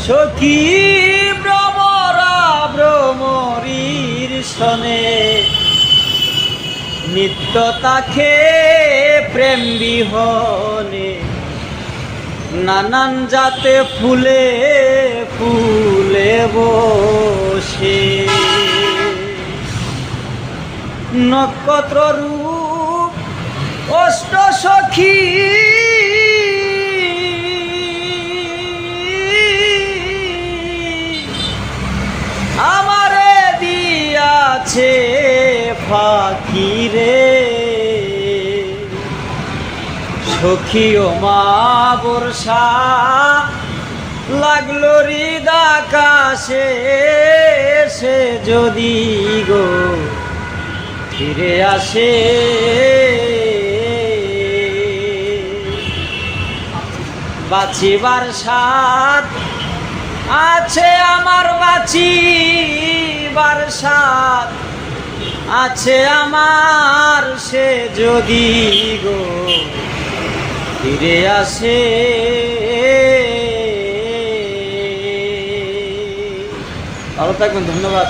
সখী ভ্রমরা ভ্রমরীর সনে নিত্য তাকে প্রেম বিহনে নানান জাতে ফুলে ফুলে বসে নক্ষত্র রূপ অষ্ট সখী আমারে দিয়াছে ফাঁকি রে সখী ও মা বর্ষা লাগলো হৃদাকাশে সে যদি গো ফিরে আসে বাঁচিবার সাথ আছে আমার বাঁচিবার সাথ আছে আমার সে যদি গো ফিরে আসে ভালো থাকবেন ধন্যবাদ।